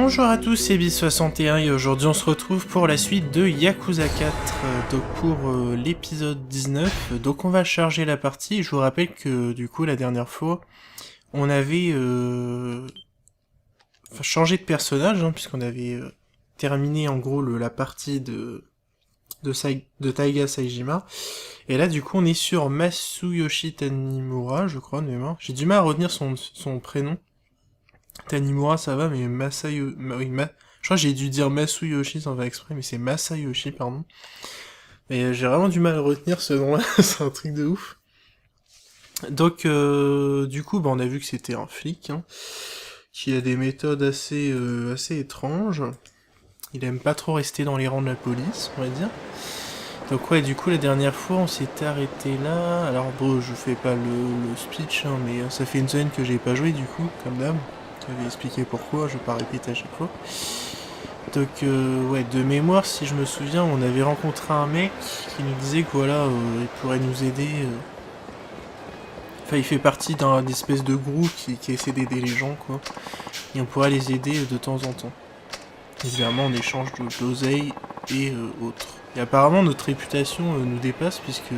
Bonjour à tous, c'est Bis61 et aujourd'hui on se retrouve pour la suite de Yakuza 4, donc pour l'épisode 19, donc on va charger la partie. Je vous rappelle que du coup la dernière fois on avait changé de personnage, hein, puisqu'on avait terminé en gros la partie de Taiga Saejima, et là du coup on est sur Masuyoshi Tanimura, je crois de mémoire. J'ai du mal à retenir son prénom. Tanimura ça va, mais je crois que j'ai dû dire Masuyoshi sans faire exprès, mais c'est Masayoshi, pardon. Et j'ai vraiment du mal à retenir ce nom-là, c'est un truc de ouf. Donc, du coup, on a vu que c'était un flic, hein, qui a des méthodes assez étranges. Il aime pas trop rester dans les rangs de la police, on va dire. Donc ouais, du coup, la dernière fois, on s'était arrêté là. Alors bon, je fais pas le speech, hein, mais ça fait une semaine que j'ai pas joué, du coup, comme d'hab. J'avais expliqué pourquoi, je vais pas répéter à chaque fois. Donc ouais, de mémoire, si je me souviens, on avait rencontré un mec qui nous disait que voilà, il pourrait nous aider. Enfin, il fait partie d'un espèce de groupe qui essaie d'aider les gens, quoi. Et on pourrait les aider de temps en temps. Évidemment, en échange de l'oseille et autres. Et apparemment, notre réputation nous dépasse, puisque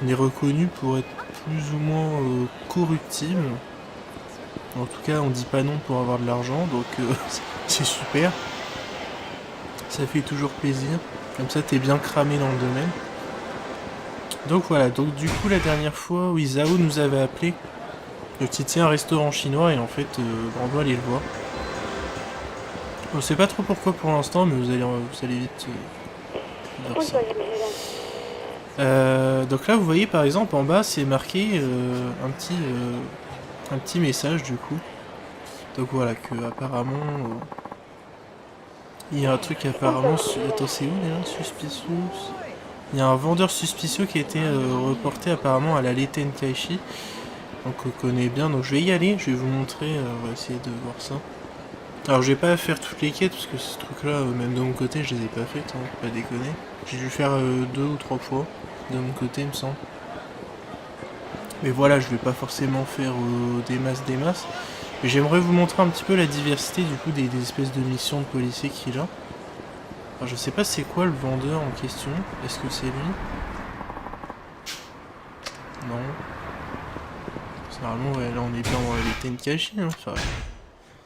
on est reconnu pour être plus ou moins corruptible. En tout cas, on dit pas non pour avoir de l'argent, donc c'est super. Ça fait toujours plaisir. Comme ça, t'es bien cramé dans le domaine. Donc voilà, donc du coup, la dernière fois, oui, Zao nous avait appelé. Donc il tient un restaurant chinois et en fait, on doit aller le voir. On sait pas trop pourquoi pour l'instant, mais vous allez vite voir ça. Donc là, vous voyez par exemple en bas, c'est marqué un petit message du coup. Donc voilà, que apparemment il y a un truc apparemment. Attends, c'est où là, suspicieux? Il y a un vendeur suspicieux qui a été reporté apparemment à la Leten Kaishi. Donc on connaît bien, donc je vais y aller, je vais vous montrer, on va essayer de voir ça. Alors je vais pas faire toutes les quêtes parce que ce truc là, même de mon côté, je les ai pas faites, hein, pas déconner. J'ai dû faire 2 ou 3 fois de mon côté, il me semble. Mais voilà, je vais pas forcément faire des masses. Mais j'aimerais vous montrer un petit peu la diversité du coup des espèces de missions de policiers qu'il a. Alors je sais pas c'est quoi le vendeur en question, est-ce que c'est lui? Non. Normalement ouais, là on est bien dans les Tenkachi, hein. Enfin,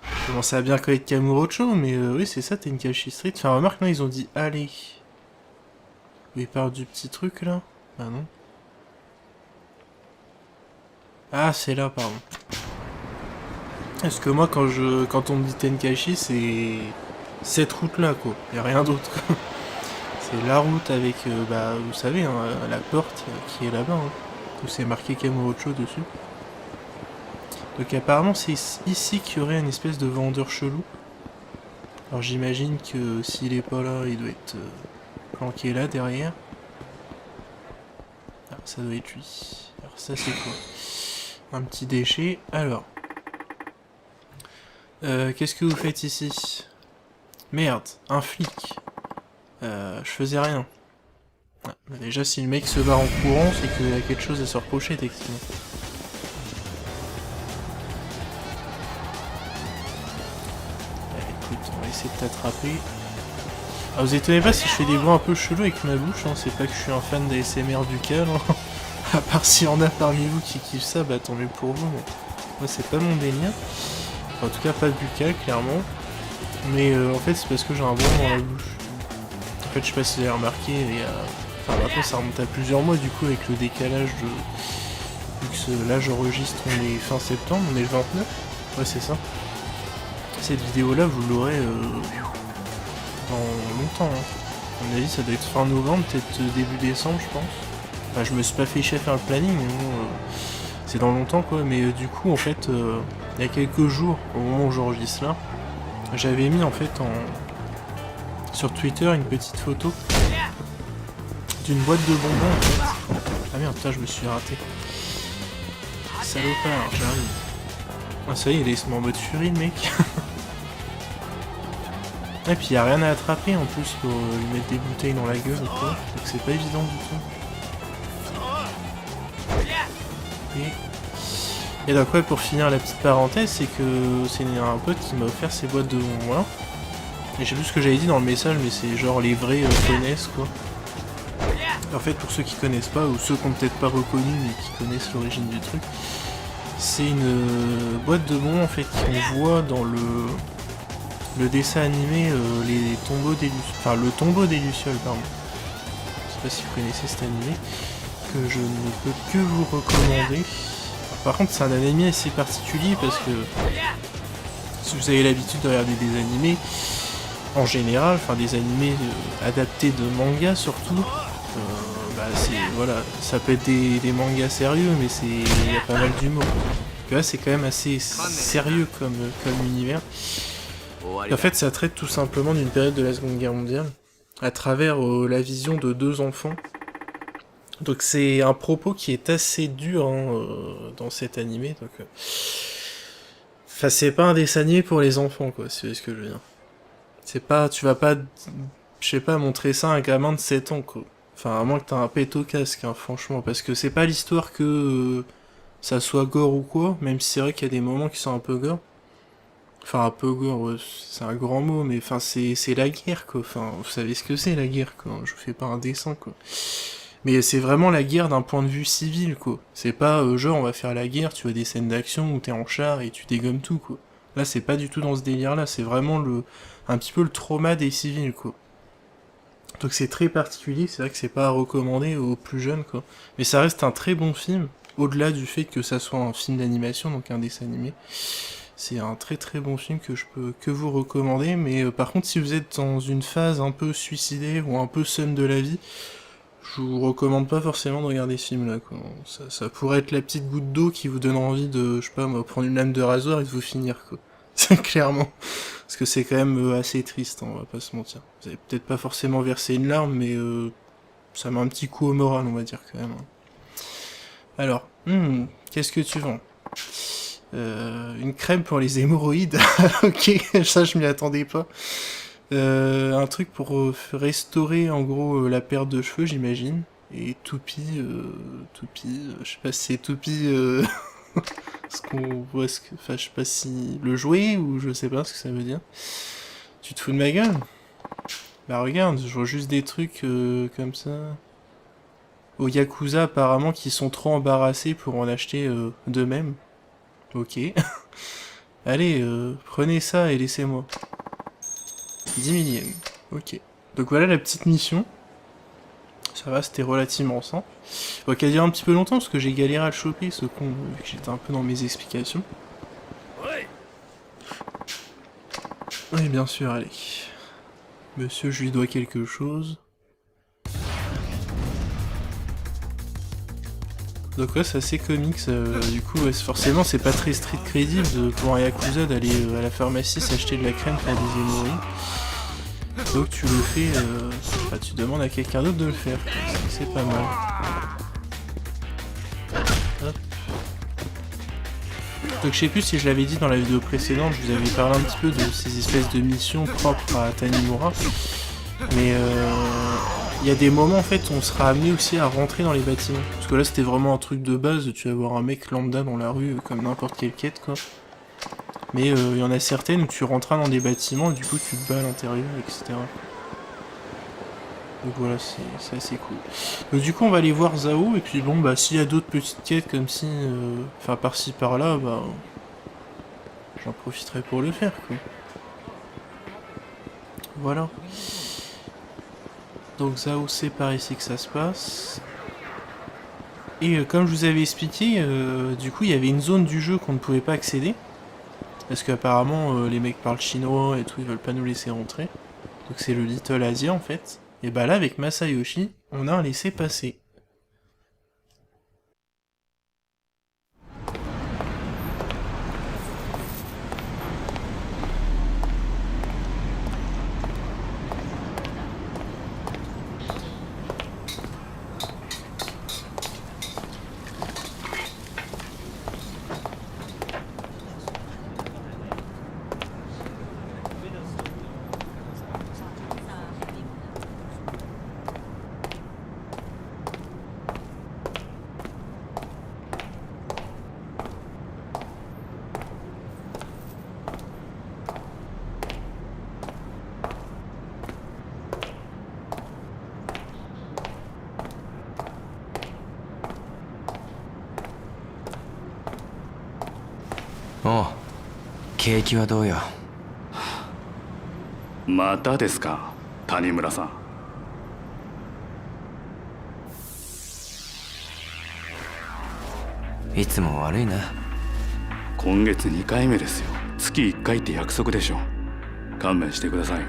je commençais à bien connaître Kamurocho, mais oui c'est ça Tenkachi Street. Enfin remarque, non, ils ont dit allez. Mais il parle du petit truc là? Ah non. Ah c'est là, pardon. Parce que moi quand on me dit Tenkachi, c'est cette route là quoi, y a rien d'autre. C'est la route avec, vous savez, hein, la porte qui est là-bas, hein, où c'est marqué Kamurocho dessus. Donc apparemment c'est ici qu'il y aurait une espèce de vendeur chelou. Alors j'imagine que s'il est pas là, il doit être planqué là derrière. Ah, ça doit être lui. Alors ça c'est quoi? Un petit déchet. Alors. Qu'est-ce que vous faites ici? Merde, un flic. Je faisais rien. Ah, bah déjà si le mec se barre en courant, c'est qu'il y a quelque chose à se reprocher effectivement. Écoute, on va essayer de t'attraper. Ah, vous étonnez pas si je fais des voix un peu chelous avec ma bouche, hein, c'est pas que je suis un fan d'ASMR buccal, hein. À part s'il y en a parmi vous qui kiffent ça, bah tant mieux pour vous, mais moi c'est pas mon délire. Enfin, en tout cas pas buccal, clairement. Mais en fait c'est parce que j'ai un blanc dans la bouche. En fait je sais pas si vous avez remarqué, enfin après ça remonte à plusieurs mois du coup avec le décalage de... Vu que là j'enregistre, on est fin septembre, on est le 29. Ouais c'est ça. Cette vidéo là vous l'aurez dans longtemps, hein. À mon avis ça doit être fin novembre, peut-être début décembre je pense. Enfin je me suis pas fait chier à faire le planning, mais bon, c'est dans longtemps quoi. Mais du coup en fait il y a quelques jours, au moment où j'enregistre là, j'avais mis en fait sur Twitter une petite photo d'une boîte de bonbons en fait. Ah merde, putain je me suis raté. Salopard, j'arrive. Ah ça y est, il est en mode furie le mec. Et puis y a rien à attraper en plus pour lui mettre des bouteilles dans la gueule ou quoi. Donc c'est pas évident du tout. Et Et donc ouais, pour finir la petite parenthèse, c'est que c'est un pote qui m'a offert ces boîtes de bonbons. Et je sais plus ce que j'avais dit dans le message, mais c'est genre les vrais connaissent quoi. En fait, pour ceux qui connaissent pas, ou ceux qui ont peut-être pas reconnu mais qui connaissent l'origine du truc, c'est une boîte de bonbons en fait qu'on voit dans le dessin animé les tombeaux des Lucioles. Enfin, le tombeau des Lucioles, pardon. Je sais pas si vous connaissez cet animé, que je ne peux que vous recommander. Par contre, c'est un animé assez particulier parce que si vous avez l'habitude de regarder des animés, en général, enfin des animés adaptés de manga surtout, voilà, ça peut être des mangas sérieux, mais il y a pas mal d'humour. Là, c'est quand même assez sérieux comme univers. Et en fait, ça traite tout simplement d'une période de la Seconde Guerre mondiale, à travers la vision de deux enfants. Donc c'est un propos qui est assez dur dans cet animé. Donc, enfin, c'est pas un dessin animé pour les enfants, quoi, c'est ce que je veux dire. C'est pas, tu vas pas, je sais pas, montrer ça à un gamin de 7 ans, quoi. Enfin, à moins que t'as un pet au casque, hein, franchement, parce que c'est pas l'histoire que ça soit gore ou quoi, même si c'est vrai qu'il y a des moments qui sont un peu gore. Enfin, un peu gore, ouais, c'est un grand mot, mais enfin, c'est la guerre, quoi. Enfin, vous savez ce que c'est, la guerre, quoi. Je vous fais pas un dessin, quoi. Mais c'est vraiment la guerre d'un point de vue civil, quoi. C'est pas genre on va faire la guerre, tu as des scènes d'action où t'es en char et tu dégommes tout, quoi. Là, c'est pas du tout dans ce délire-là, c'est vraiment un petit peu le trauma des civils, quoi. Donc c'est très particulier, c'est vrai que c'est pas à recommander aux plus jeunes, quoi. Mais ça reste un très bon film, au-delà du fait que ça soit un film d'animation, donc un dessin animé. C'est un très très bon film que je peux que vous recommander, mais par contre si vous êtes dans une phase un peu suicidaire ou un peu seum de la vie, je vous recommande pas forcément de regarder ce film-là, quoi. Ça pourrait être la petite goutte d'eau qui vous donne envie de, je sais pas moi, prendre une lame de rasoir et de vous finir, quoi. C'est clairement. Parce que c'est quand même assez triste, hein, on va pas se mentir. Vous avez peut-être pas forcément versé une larme, mais ça met un petit coup au moral, on va dire, quand même. Alors, qu'est-ce que tu vends ? Une crème pour les hémorroïdes. Ok, ça je m'y attendais pas. Un truc pour restaurer en gros la perte de cheveux, j'imagine. Et toupie, je sais pas si c'est toupie, ce qu'on voit, enfin je sais pas si le jouet ou je sais pas ce que ça veut dire. Tu te fous de ma gueule? Bah regarde, je vois juste des trucs comme ça. Au Yakuza apparemment qui sont trop embarrassés pour en acheter d'eux-mêmes. Ok. Allez, prenez ça et laissez-moi. 10 millième. Ok. Donc voilà la petite mission. Ça va, c'était relativement simple. Bon, qu'à dire un petit peu longtemps parce que j'ai galéré à le choper ce con, vu que j'étais un peu dans mes explications. Oui, bien sûr, allez. Monsieur, je lui dois quelque chose. Donc ouais, c'est assez comics, du coup, ouais, forcément c'est pas très street crédible pour un Yakuza d'aller à la pharmacie s'acheter de la crème pour des hémorroïdes. Donc tu le fais, enfin, tu demandes à quelqu'un d'autre de le faire, c'est pas mal. Hop. Donc je sais plus si je l'avais dit dans la vidéo précédente, je vous avais parlé un petit peu de ces espèces de missions propres à Tanimura, mais il y a des moments en fait où on sera amené aussi à rentrer dans les bâtiments. Parce que là c'était vraiment un truc de base, tu vas voir un mec lambda dans la rue comme n'importe quelle quête quoi. Mais il y en a certaines où tu rentras dans des bâtiments et du coup tu te bats à l'intérieur, etc. Donc voilà, c'est assez cool. Donc du coup on va aller voir Zao et puis bon bah s'il y a d'autres petites quêtes comme si, enfin par-ci par-là, bah j'en profiterai pour le faire quoi. Voilà. Donc Zao c'est par ici que ça se passe. Et comme je vous avais expliqué, du coup il y avait une zone du jeu qu'on ne pouvait pas accéder. Parce qu'apparemment les mecs parlent chinois et tout, ils veulent pas nous laisser rentrer. Donc c'est le Little Asia en fait. Et bah là avec Masayoshi, on a un laissez-passer. 景気はどうよ。またですか、谷村さん。いつも悪いな。今月2回目ですよ。月1回って約束でしょ。勘弁してくださいよ。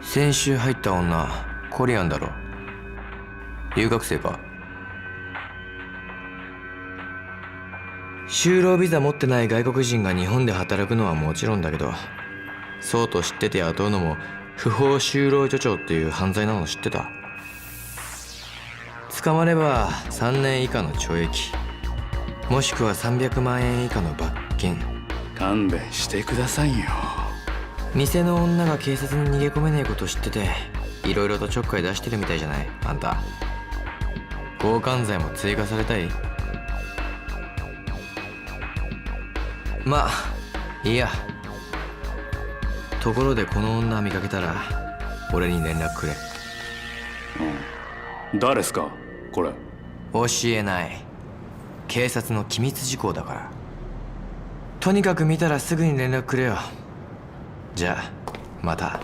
先週入った女コリアンだろ。留学生か。就労ビザ持ってない外国人が日本で働くのはもちろんだけど、そうと知ってて雇うのも不法就労助長っていう犯罪なの知ってた？捕まれば3年以下の懲役、もしくは300万円以下の罰金。勘弁してくださいよ。店の女が警察に逃げ込めねえこと知ってて、いろいろとちょっかい出してるみたいじゃないあんた。強姦罪も追加されたい？まあいいや。ところでこの女見かけたら俺に連絡くれ。誰っすかこれ。教えない。警察の機密事項だから。とにかく見たらすぐに連絡くれよ。じゃあまた。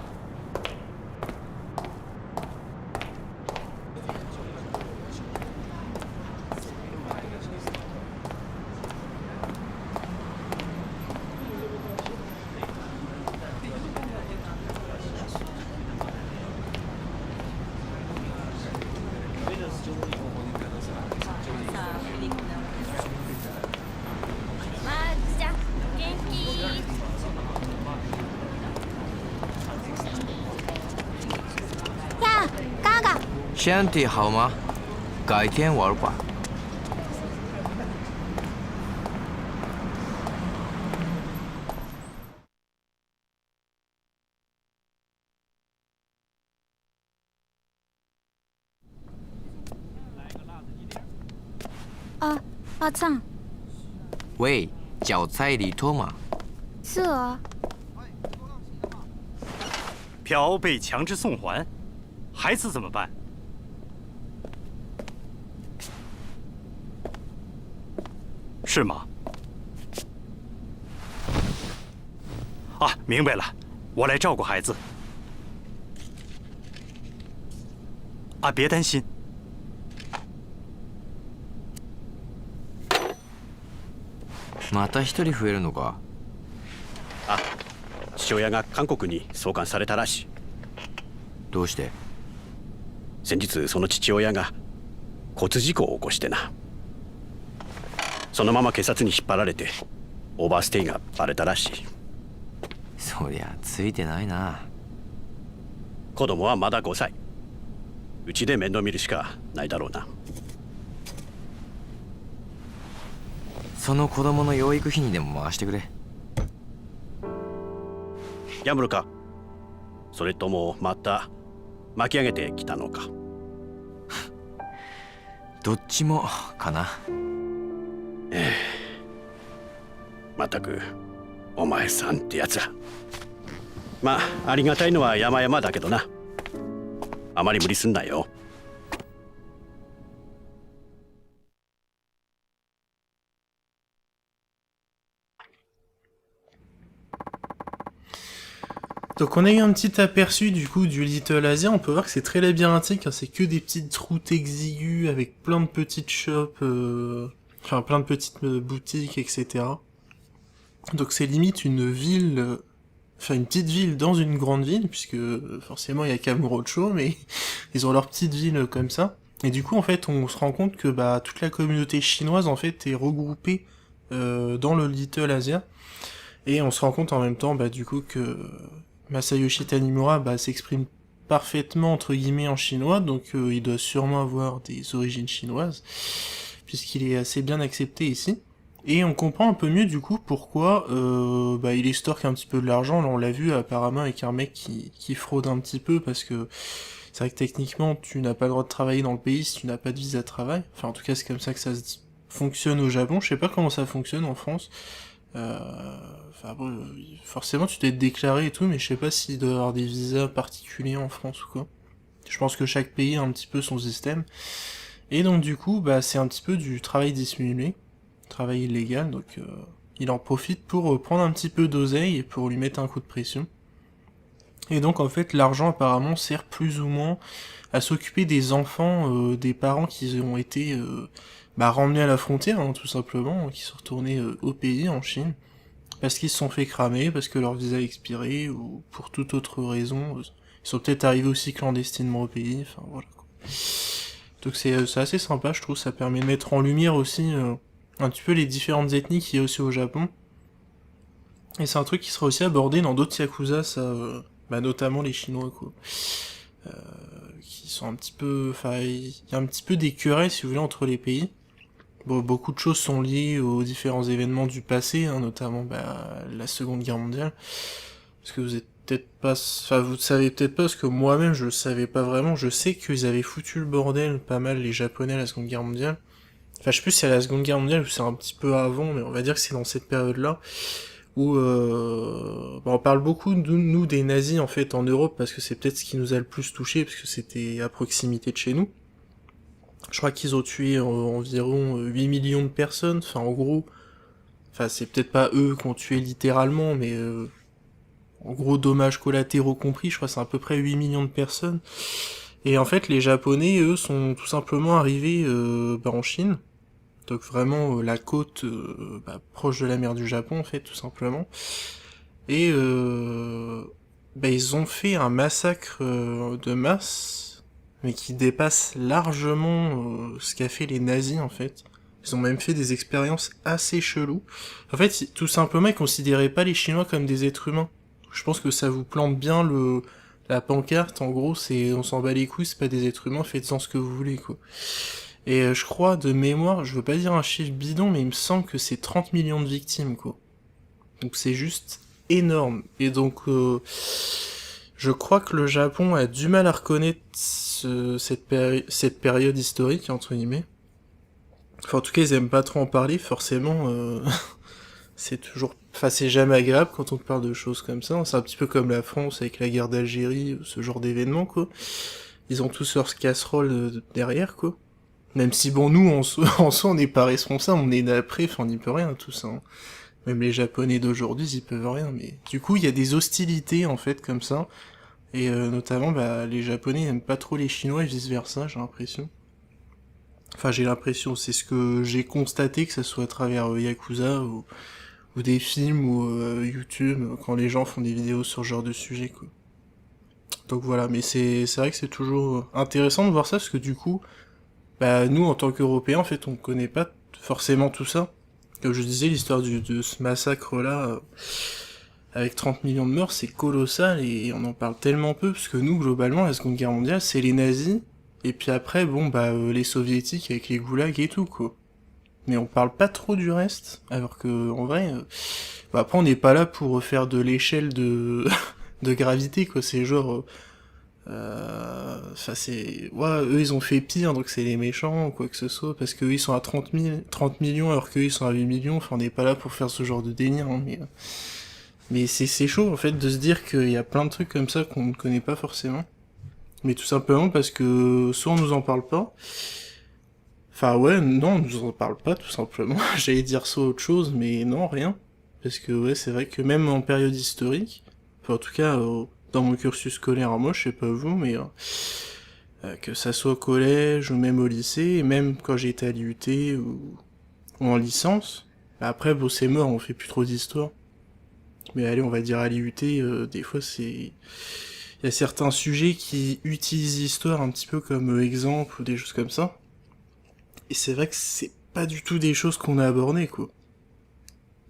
身体好吗？改天玩吧。阿灿。喂，叫蔡里托吗？是啊。嫖被强制送还，孩子怎么办？是吗？啊，明白了，我来照顾孩子。啊，别担心。また一人増えるのか。あ、父親が韓国に送還されたらしい。どうして？先日その父親が交通事故を起こしてな。そのまま警察に引っ張られてオーバーステイがバレたらしい。そりゃついてないな。子供はまだ5歳。うちで面倒見るしかないだろうな。その子供の養育費にでも回してくれ。やむるか、それともまた巻き上げてきたのか。どっちもかな。まったくお前さんってやつら。まあありがたいのは山々だけどな。あまり無理すんなよ。Donc on a eu un petit aperçu du coup du Little Asia, on peut voir que c'est très labyrinthique, hein, c'est que des petites routes exiguës avec plein de petites shops, enfin plein de petites boutiques, etc. Donc c'est limite une ville, enfin une petite ville dans une grande ville, puisque forcément il y a Kamurocho, mais ils ont leur petite ville comme ça. Et du coup en fait on se rend compte que bah toute la communauté chinoise en fait est regroupée dans le Little Asia. Et on se rend compte en même temps bah du coup que Masayoshi Tanimura bah, s'exprime parfaitement entre guillemets en chinois, donc il doit sûrement avoir des origines chinoises, puisqu'il est assez bien accepté ici. Et on comprend un peu mieux du coup pourquoi bah, il extorque un petit peu de l'argent. Là on l'a vu apparemment avec un mec qui fraude un petit peu, parce que c'est vrai que techniquement tu n'as pas le droit de travailler dans le pays si tu n'as pas de visa de travail. Enfin en tout cas c'est comme ça que ça fonctionne au Japon, je sais pas comment ça fonctionne en France. Enfin bon, forcément tu dois être déclaré et tout, mais je sais pas s'il doit y avoir des visas particuliers en France ou quoi. Je pense que chaque pays a un petit peu son système. Et donc du coup, bah c'est un petit peu du travail dissimulé, travail illégal, donc il en profite pour prendre un petit peu d'oseille et pour lui mettre un coup de pression. Et donc en fait l'argent apparemment sert plus ou moins à s'occuper des enfants des parents qui ont été ramenés à la frontière, hein, tout simplement, qui sont retournés au pays, en Chine, parce qu'ils se sont fait cramer, parce que leur visa a expiré, ou pour toute autre raison. Ils sont peut-être arrivés aussi clandestinement au pays, enfin voilà quoi. Donc c'est assez sympa, je trouve, ça permet de mettre en lumière aussi un petit peu les différentes ethnies qu'il y a aussi au Japon. Et c'est un truc qui sera aussi abordé dans d'autres Yakuza, ça, notamment les Chinois, quoi. Qui sont un petit peu... Enfin, il y a un petit peu des querelles, si vous voulez, entre les pays. Bon, beaucoup de choses sont liées aux différents événements du passé, hein, notamment la Seconde Guerre mondiale. Parce que vous êtes peut-être pas... Enfin, vous ne savez peut-être pas, parce que moi-même, je le savais pas vraiment. Je sais qu'ils avaient foutu le bordel pas mal, les Japonais, à la Seconde Guerre mondiale. Enfin, je sais plus si c'est à la Seconde Guerre mondiale ou c'est un petit peu avant, mais on va dire que c'est dans cette période-là. Où on parle beaucoup de nous des nazis en fait en Europe parce que c'est peut-être ce qui nous a le plus touché parce que c'était à proximité de chez nous. Je crois qu'ils ont tué environ 8 millions de personnes, enfin en gros, enfin c'est peut-être pas eux qui ont tué littéralement, mais en gros dommages collatéraux compris, je crois que c'est à peu près 8 millions de personnes. Et en fait les Japonais eux sont tout simplement arrivés en Chine. Donc vraiment la côte proche de la mer du Japon en fait tout simplement. Et ils ont fait un massacre de masse, mais qui dépasse largement ce qu'a fait les nazis en fait. Ils ont même fait des expériences assez cheloues. En fait, tout simplement, ils considéraient pas les Chinois comme des êtres humains. Je pense que ça vous plante bien la pancarte, en gros, c'est on s'en bat les couilles, c'est pas des êtres humains, faites-en ce que vous voulez quoi. Et je crois, de mémoire, je veux pas dire un chiffre bidon, mais il me semble que c'est 30 millions de victimes, quoi. Donc c'est juste énorme. Et donc, je crois que le Japon a du mal à reconnaître cette période historique, entre guillemets. Enfin, en tout cas, ils aiment pas trop en parler, forcément. C'est toujours... Enfin, c'est jamais agréable quand on parle de choses comme ça. C'est un petit peu comme la France avec la guerre d'Algérie, ce genre d'événements, quoi. Ils ont tous leur casserole derrière, quoi. Même si, bon, nous, en soi, on n'est pas responsable, on est d'après, enfin, on n'y peut rien, tout ça. Hein. Même les Japonais d'aujourd'hui, ils peuvent rien, mais... Du coup, il y a des hostilités, en fait, comme ça. Et notamment, les Japonais n'aiment pas trop les Chinois et vice-versa, j'ai l'impression. Enfin, j'ai l'impression, c'est ce que j'ai constaté, que ça soit à travers Yakuza, ou des films, ou YouTube, quand les gens font des vidéos sur ce genre de sujet, quoi. Donc voilà, mais c'est vrai que c'est toujours intéressant de voir ça, parce que du coup... nous, en tant qu'Européens, en fait, on connaît pas forcément tout ça. Comme je disais, l'histoire de ce massacre-là, avec 30 millions de morts, c'est colossal, et on en parle tellement peu, parce que nous, globalement, la Seconde Guerre mondiale, c'est les nazis, et puis après, les soviétiques avec les goulags et tout, quoi. Mais on parle pas trop du reste, alors que, en vrai, après, on n'est pas là pour faire de l'échelle de gravité, quoi, c'est genre... eux ils ont fait pire, donc c'est les méchants ou quoi que ce soit, parce qu'eux ils sont à 30 millions alors qu'eux ils sont à 8 millions, enfin on n'est pas là pour faire ce genre de délire, hein, mais c'est chaud en fait de se dire qu'il y a plein de trucs comme ça qu'on ne connaît pas forcément, mais tout simplement parce que soit on nous en parle pas, non on nous en parle pas tout simplement, j'allais dire soit autre chose, mais non rien, parce que c'est vrai que même en période historique, en tout cas dans mon cursus scolaire, moi je sais pas vous, mais que ça soit au collège ou même au lycée, et même quand j'ai été à l'IUT ou en licence, après c'est mort, on fait plus trop d'histoire. Mais allez, on va dire à l'IUT, des fois il y a certains sujets qui utilisent l'histoire un petit peu comme exemple ou des choses comme ça. Et c'est vrai que c'est pas du tout des choses qu'on a abordées, quoi.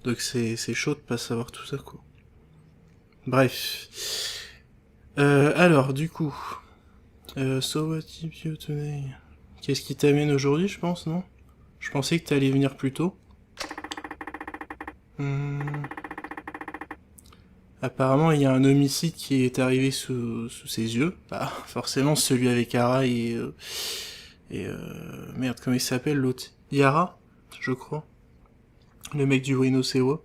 Donc c'est chaud de pas savoir tout ça, quoi. Bref. Alors, du coup... so what keeps you today? Qu'est-ce qui t'amène aujourd'hui, je pense, non? Je pensais que t'allais venir plus tôt. Apparemment, il y a un homicide qui est arrivé sous ses yeux. Forcément, celui avec Ara et merde, comment il s'appelle, l'autre? Yara, je crois. Le mec du rhinocéros.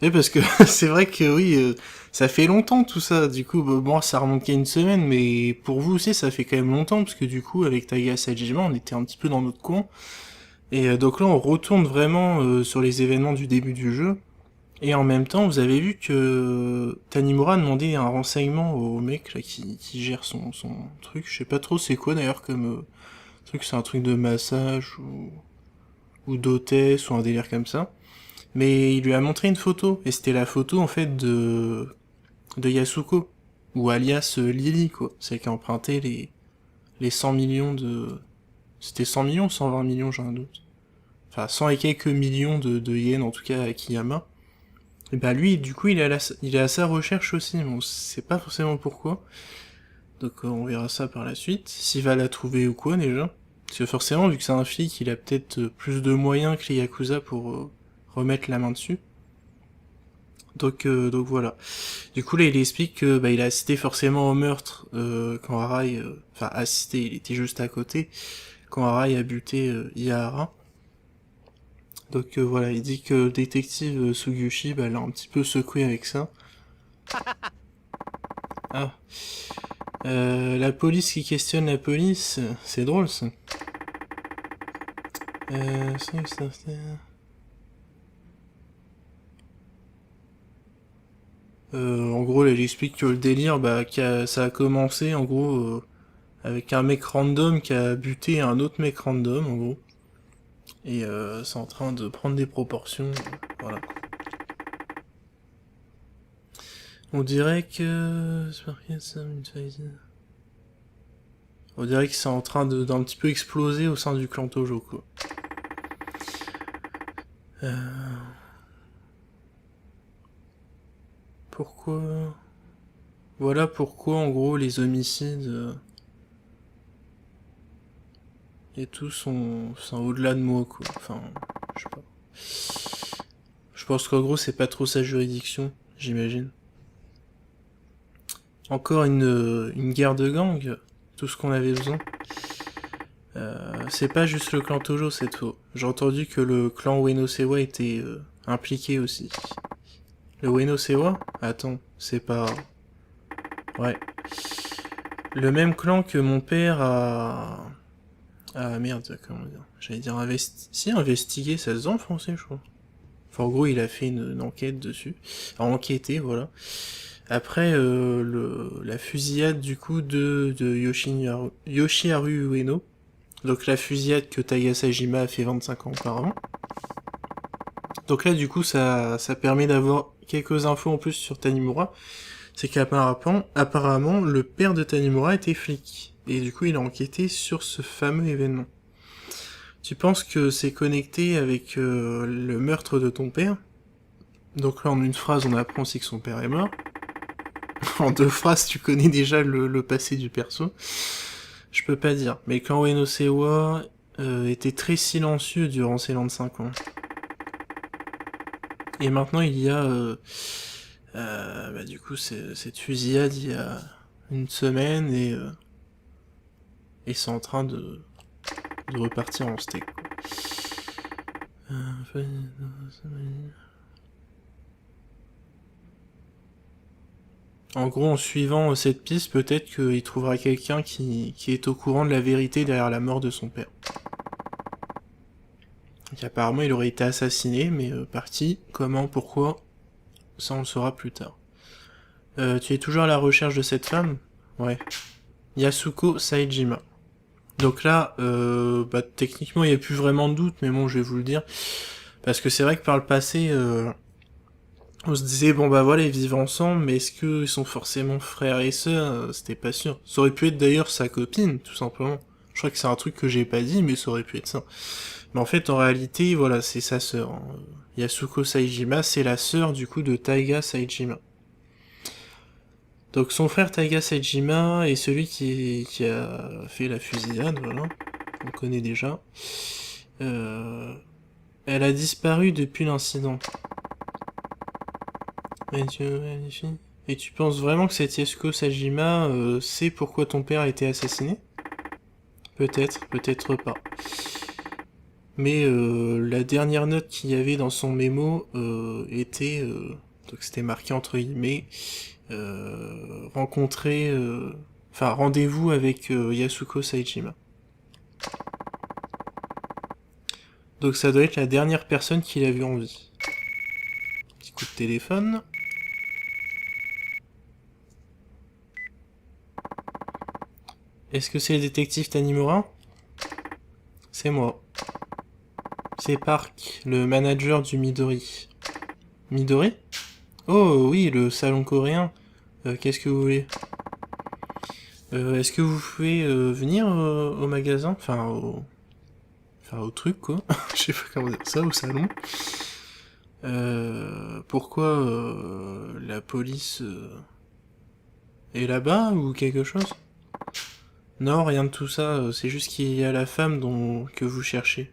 Oui, parce que c'est vrai que oui... ça fait longtemps tout ça, du coup, ça remonte qu'à une semaine, mais pour vous aussi, ça fait quand même longtemps, parce que du coup, avec Taiga Sajima, on était un petit peu dans notre coin, Et donc là, on retourne vraiment sur les événements du début du jeu. Et en même temps, vous avez vu que Tanimura a demandé un renseignement au mec là qui gère son truc. Je sais pas trop c'est quoi d'ailleurs comme truc, c'est un truc de massage ou d'hôtesse ou un délire comme ça. Mais il lui a montré une photo, et c'était la photo en fait de Yasuko, ou alias Lily quoi. Celle qui a emprunté les 100 millions de... C'était 100 millions ou 120 millions, j'ai un doute. Enfin, 100 et quelques millions de yens en tout cas à Kiyama. Et bah lui, du coup, il est à sa recherche aussi, mais on sait pas forcément pourquoi. Donc on verra ça par la suite, s'il va la trouver ou quoi déjà. Parce que forcément, vu que c'est un flic, il a peut-être plus de moyens que les Yakuza pour remettre la main dessus. Donc voilà. Du coup là, il explique que bah, il a assisté forcément au meurtre quand Arai... Enfin, assisté, il était juste à côté, quand Arai a buté Ihara. Donc voilà, il dit que le détective Sugiyoshi bah, l'a un petit peu secoué avec ça. Ah. La police qui questionne la police, c'est drôle ça. En gros, là, il explique que le délire, bah, ça a commencé en gros avec un mec random qui a buté un autre mec random, en gros. Et c'est en train de prendre des proportions, voilà. On dirait que... On dirait que c'est en train d'un petit peu exploser au sein du clan Tojo, quoi. Pourquoi... Voilà pourquoi, en gros, les homicides... et tout sont au-delà de moi, quoi. Enfin, je sais pas. Je pense qu'en gros, c'est pas trop sa juridiction, j'imagine. Encore une guerre de gang, tout ce qu'on avait besoin. C'est pas juste le clan Tojo cette fois. J'ai entendu que le clan Ueno Sewa était impliqué aussi. Le Ueno Sewa? Attends, c'est pas... Ouais. Le même clan que mon père a... Ah merde, comment dire? J'allais dire investiguer, ça se dit en français, je crois. Enfin, en gros, il a fait une enquête dessus. A enquêté, voilà. Après la fusillade du coup de Yoshiharu Ueno. Donc la fusillade que Taiga Sajima a fait 25 ans auparavant. Donc là du coup ça permet d'avoir quelques infos en plus sur Tanimura. C'est qu'apparemment le père de Tanimura était flic. Et du coup il a enquêté sur ce fameux événement. Tu penses que c'est connecté avec le meurtre de ton père? Donc là en une phrase on apprend aussi que son père est mort. En deux phrases, tu connais déjà le passé du perso. Je peux pas dire. Mais quand Ueno Sewa était très silencieux durant ses 25 ans. Et maintenant, il y a... bah, du coup, cette fusillade il y a une semaine et c'est en train de repartir en steak. En gros, en suivant cette piste, peut-être qu'il trouvera quelqu'un qui est au courant de la vérité derrière la mort de son père. Donc apparemment, il aurait été assassiné, mais parti. Comment, pourquoi, ça on le saura plus tard. Tu es toujours à la recherche de cette femme? Ouais. Yasuko Saejima. Donc là, bah, techniquement, il n'y a plus vraiment de doute, mais bon, je vais vous le dire. Parce que c'est vrai que par le passé... on se disait, bon bah voilà, ils vivent ensemble, mais est-ce qu'ils sont forcément frères et sœurs? C'était pas sûr. Ça aurait pu être d'ailleurs sa copine, tout simplement. Je crois que c'est un truc que j'ai pas dit, mais ça aurait pu être ça. Mais en fait, en réalité, voilà, c'est sa sœur. Yasuko Saejima, c'est la sœur du coup de Taiga Saejima. Donc son frère Taiga Saejima est celui qui a fait la fusillade, voilà. On connaît déjà. Elle a disparu depuis l'incident. Et tu penses vraiment que cette Yasuko Sajima sait pourquoi ton père a été assassiné? Peut-être, peut-être pas. Mais la dernière note qu'il y avait dans son mémo était... donc c'était marqué entre guillemets... rencontrer... Enfin, rendez-vous avec Yasuko Saejima. Donc ça doit être la dernière personne qui l'a vu en vie. Petit coup de téléphone. Est-ce que c'est le détective Tanimura? C'est moi. C'est Park, le manager du Midori. Midori? Oh oui, le salon coréen. Qu'est-ce que vous voulez? Est-ce que vous pouvez venir au magasin? Enfin, au truc, quoi. Je sais pas comment dire ça, au salon. Pourquoi la police est là-bas ou quelque chose? Non, rien de tout ça. C'est juste qu'il y a la femme que vous cherchez.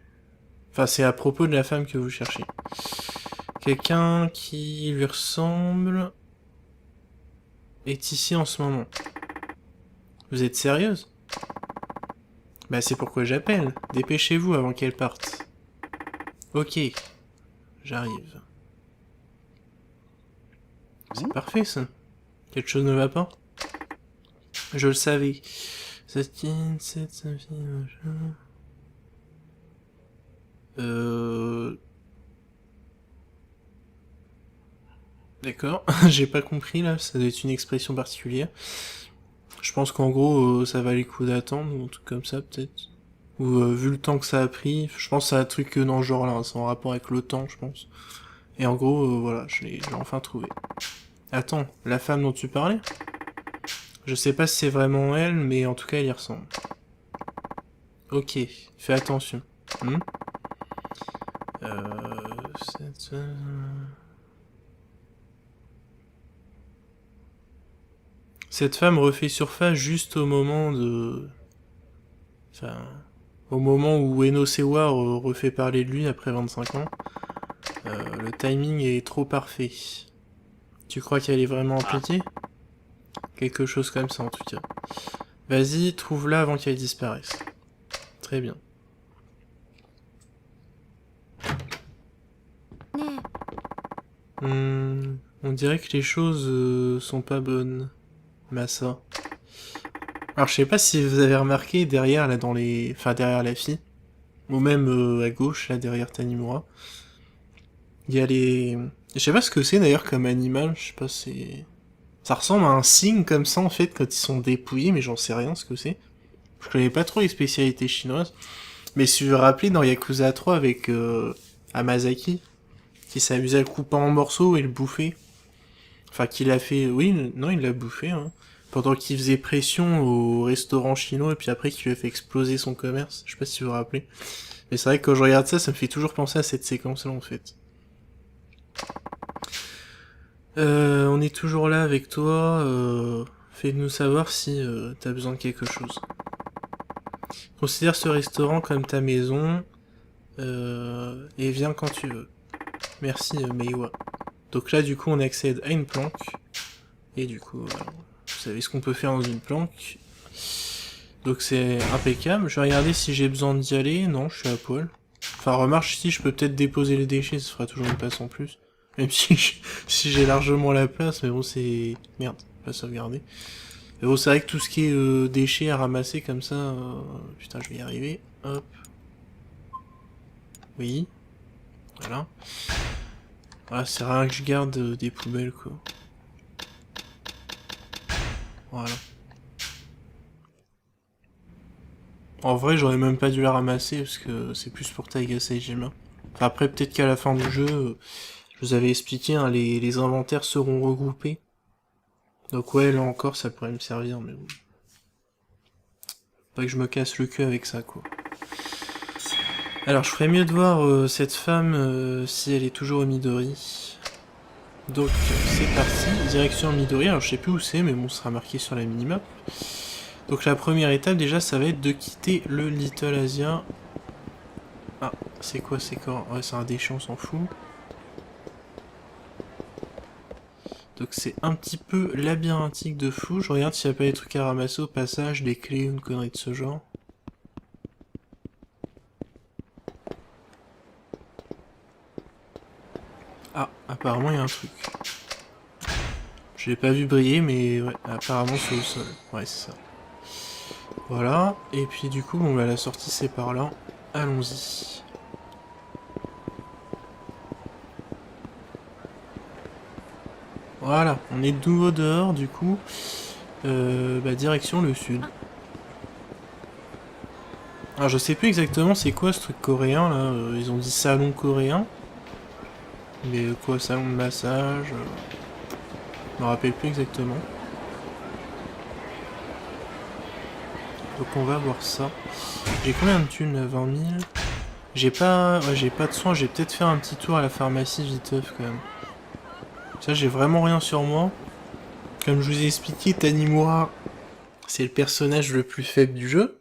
Enfin, c'est à propos de la femme que vous cherchez. Quelqu'un qui lui ressemble est ici en ce moment. Vous êtes sérieuse? Bah c'est pourquoi j'appelle. Dépêchez-vous avant qu'elle parte. Ok. J'arrive. C'est parfait ça. Quelque chose ne va pas? Je le savais. D'accord, j'ai pas compris là, ça doit être une expression particulière. Je pense qu'en gros, ça valait le coup d'attendre, ou un truc comme ça peut-être. Ou vu le temps que ça a pris, je pense que c'est un truc dans ce genre-là, c'est en rapport avec le temps, je pense. Et en gros, voilà, je l'ai enfin trouvé. Attends, la femme dont tu parlais? Je sais pas si c'est vraiment elle, mais en tout cas, elle y ressemble. Ok, fais attention. Cette femme refait surface juste au moment de... Enfin... Au moment où Eno Sewa refait parler de lui après 25 ans. Le timing est trop parfait. Tu crois qu'elle est vraiment impliquée? Quelque chose comme ça en tout cas. Vas-y, trouve-la avant qu'elle disparaisse. Très bien. On dirait que les choses sont pas bonnes. Massa. Alors je sais pas si vous avez remarqué derrière là dans les... Enfin derrière la fille. Ou même à gauche là derrière Tanimura. Il y a les... Je sais pas ce que c'est d'ailleurs comme animal, je sais pas c'est... Ça ressemble à un cygne comme ça en fait quand ils sont dépouillés mais j'en sais rien ce que c'est. Je connais pas trop les spécialités chinoises. Mais si vous vous rappelez dans Yakuza 3 avec Hamasaki, qui s'amusait à le couper en morceaux et le bouffer. Enfin qu'il a fait... Oui, non il l'a bouffé hein. Pendant qu'il faisait pression au restaurant chinois et puis après qu'il lui a fait exploser son commerce. Je sais pas si vous vous rappelez. Mais c'est vrai que quand je regarde ça, ça me fait toujours penser à cette séquence-là en fait. On est toujours là avec toi. Fais-nous savoir si t'as besoin de quelque chose. Considère ce restaurant comme ta maison. Et viens quand tu veux. Merci Meiwa. Donc là du coup on accède à une planque. Et du coup... Vous savez ce qu'on peut faire dans une planque. Donc c'est impeccable. Je vais regarder si j'ai besoin d'y aller. Non, je suis à poil. Enfin, remarque, si je peux peut-être déposer les déchets, ça fera toujours une place en plus. Même si j'ai largement la place, mais bon, c'est... Merde, pas sauvegarder. Mais bon, c'est vrai que tout ce qui est déchets à ramasser comme ça... Putain, je vais y arriver. Hop. Oui. Voilà. Voilà, c'est rare que je garde des poubelles, quoi. Voilà. En vrai, j'aurais même pas dû la ramasser parce que c'est plus pour Taiga Saejima. Enfin, après, peut-être qu'à la fin du jeu, je vous avais expliqué, hein, les inventaires seront regroupés. Donc ouais, là encore, ça pourrait me servir, mais bon. Pas que je me casse le cul avec ça, quoi. Alors, je ferais mieux de voir cette femme si elle est toujours au Midori. Donc, c'est parti. Direction Midori. Alors, je sais plus où c'est, mais bon, ça sera marqué sur la minimap. Donc, la première étape, déjà, ça va être de quitter le Little Asia. Ah, c'est quoi ces corps? Ouais, c'est un déchet, on s'en fout. Donc, c'est un petit peu labyrinthique de fou. Je regarde s'il n'y a pas des trucs à ramasser au passage, des clés ou une connerie de ce genre. Ah, apparemment il y a un truc. Je l'ai pas vu briller, mais ouais, apparemment c'est au sol. Ouais, c'est ça. Voilà, et puis du coup, bon, bah, la sortie c'est par là. Allons-y. Voilà, on est de nouveau dehors du coup. Direction le sud. Alors je sais plus exactement c'est quoi ce truc coréen là. Ils ont dit salon coréen. Mais quoi, salon de massage je me rappelle plus exactement. Donc on va voir ça. J'ai combien de thunes là? 20 000. J'ai pas de soins, je vais peut-être faire un petit tour à la pharmacie viteuf quand même. Ça j'ai vraiment rien sur moi. Comme je vous ai expliqué, Tanimura c'est le personnage le plus faible du jeu.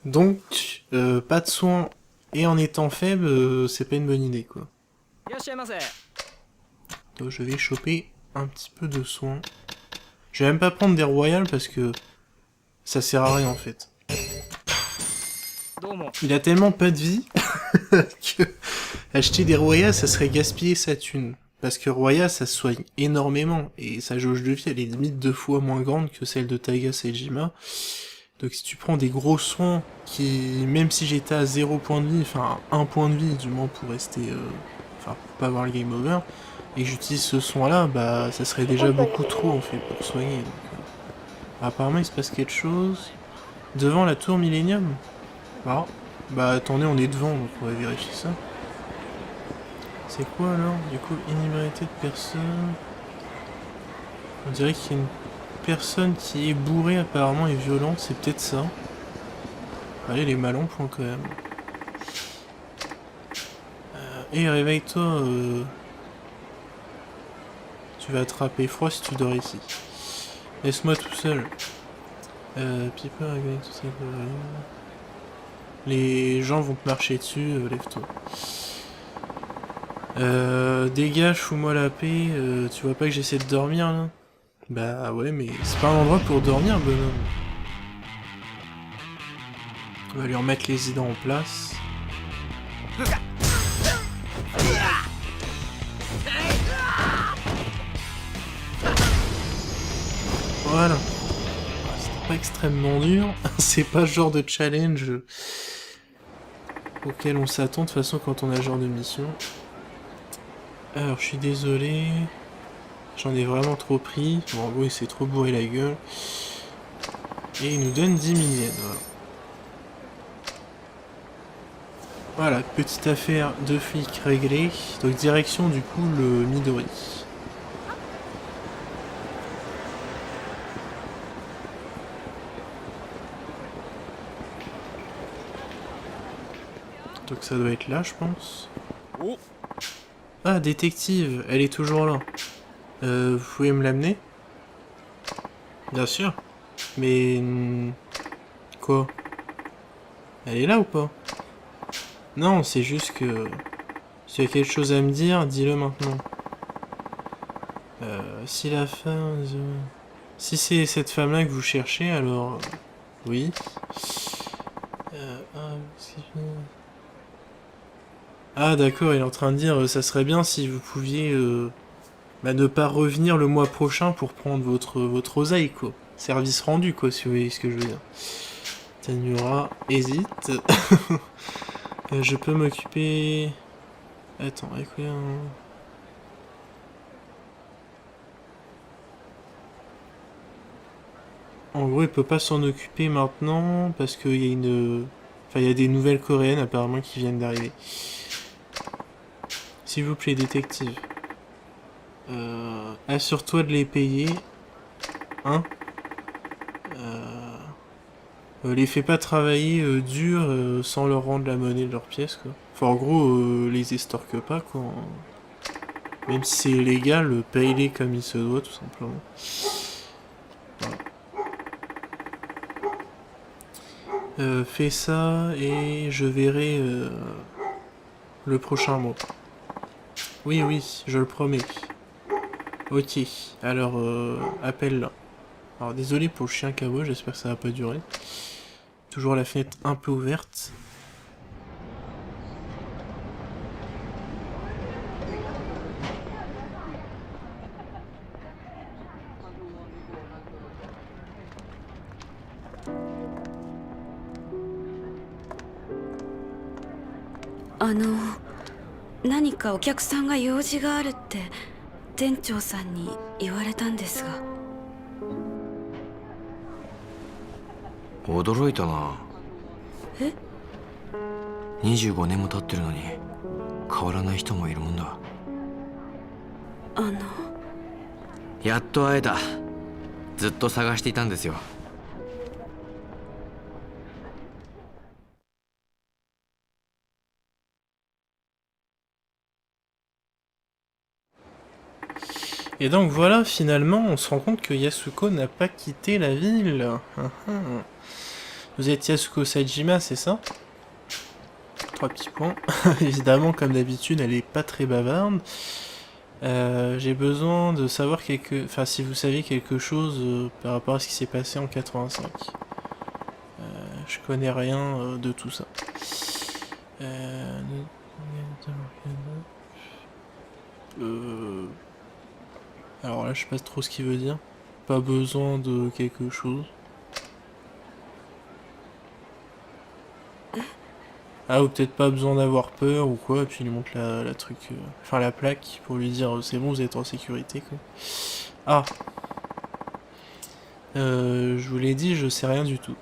Donc pas de soins et en étant faible, c'est pas une bonne idée quoi. Donc je vais choper un petit peu de soins. Je vais même pas prendre des royales parce que ça sert à rien en fait. Il a tellement pas de vie que acheter des royales ça serait gaspiller sa thune. Parce que royal ça se soigne énormément et sa jauge de vie elle est limite 2 fois moins grande que celle de Taiga Saejima. Donc si tu prends des gros soins qui, même si j'étais à 0 point de vie, enfin 1 point de vie du moins pour rester, pour pas avoir le game over, et que j'utilise ce soin là, bah ça serait déjà beaucoup trop en fait pour soigner. Donc, apparemment il se passe quelque chose devant la tour Millennium. Ah, bah attendez, on est devant donc on va vérifier ça. C'est quoi alors? Du coup, inhumérité de personne. On dirait qu'il y a une personne qui est bourrée apparemment et violente, c'est peut-être ça. Allez, les mal en point quand même. Et réveille-toi. Tu vas attraper froid si tu dors ici. Laisse-moi tout seul. Piper, avec tout ça. Les gens vont te marcher dessus, lève-toi. Dégage, fous-moi la paix, tu vois pas que j'essaie de dormir là? Bah ouais, mais c'est pas un endroit pour dormir, bonhomme. On va lui remettre les idées en place. Voilà. C'était pas extrêmement dur, c'est pas ce genre de challenge auquel on s'attend de toute façon quand on a ce genre de mission. Alors, je suis désolé. J'en ai vraiment trop pris. Bon, en gros, il s'est trop bourré la gueule. Et il nous donne 10 000 yens, voilà. Voilà, petite affaire de flic réglée. Donc, direction, du coup, le Midori. Donc, ça doit être là, je pense. Ah, détective, elle est toujours là. Vous pouvez me l'amener? Bien sûr. Mais... Quoi? Elle est là ou pas? Non, c'est juste que... Si tu as quelque chose à me dire, dis-le maintenant. Si la femme... Si c'est cette femme-là que vous cherchez, alors... Oui. Ah d'accord, il est en train de dire ça serait bien si vous pouviez ne pas revenir le mois prochain pour prendre votre oseille quoi. Service rendu quoi, si vous voyez ce que je veux dire. Tanimura hésite. Je peux m'occuper... Attends, écoutez un... En gros, il peut pas s'en occuper maintenant parce qu'il y a une... Enfin, il y a des nouvelles coréennes apparemment qui viennent d'arriver. S'il vous plaît, détective. Assure-toi de les payer. Hein? Les fais pas travailler dur sans leur rendre la monnaie de leurs pièces, quoi. Enfin, en gros, les estorque pas, quoi. Même si c'est illégal, paye-les comme il se doit, tout simplement. Voilà. Fais ça et je verrai le prochain mois. Oui, oui, je le promets. Ok, alors appelle-la. Alors désolé pour le chien cabot, j'espère que ça va pas durer. Toujours la fenêtre un peu ouverte.何かお客さんが用事があるって店長さんに言われたんですが。驚いたな。え25年も経ってるのに変わらない人もいるもんだ。やっと会えた。ずっと探していたんですよ。Et donc voilà, finalement, on se rend compte que Yasuko n'a pas quitté la ville. Vous êtes Yasuko Saejima, c'est ça? 3 petits points. Évidemment, comme d'habitude, elle est pas très bavarde. J'ai besoin de savoir enfin, si vous savez quelque chose par rapport à ce qui s'est passé en 85. Je connais rien de tout ça. Alors là, je sais pas trop ce qu'il veut dire. Pas besoin de quelque chose. Ah, ou peut-être pas besoin d'avoir peur ou quoi, et puis il montre la truc... enfin, la plaque pour lui dire c'est bon, vous êtes en sécurité, quoi. Ah. Je vous l'ai dit, je sais rien du tout.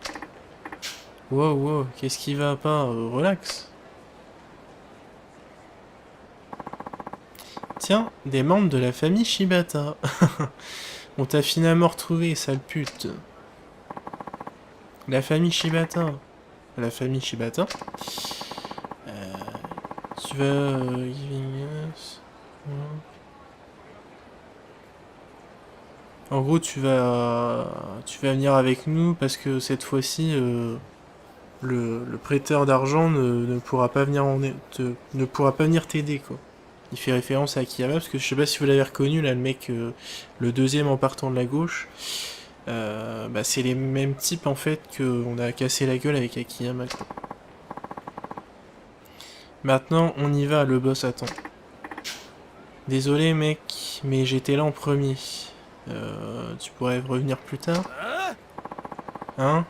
Wow, wow, qu'est-ce qui va pas? Relax. Tiens, des membres de la famille Shibata. On t'a finalement retrouvé, sale pute. La famille Shibata. La famille Shibata. Tu vas... giving us... En gros, tu vas venir avec nous parce que cette fois-ci, le prêteur d'argent ne pourra pas venir ne pourra pas venir t'aider, quoi. Il fait référence à Akiyama, parce que je sais pas si vous l'avez reconnu, là, le mec, le deuxième en partant de la gauche, bah, c'est les mêmes types, en fait, qu'on a cassé la gueule avec Akiyama, quoi. Maintenant, on y va, le boss attend. Désolé, mec, mais j'étais là en premier. Tu pourrais revenir plus tard? Hein?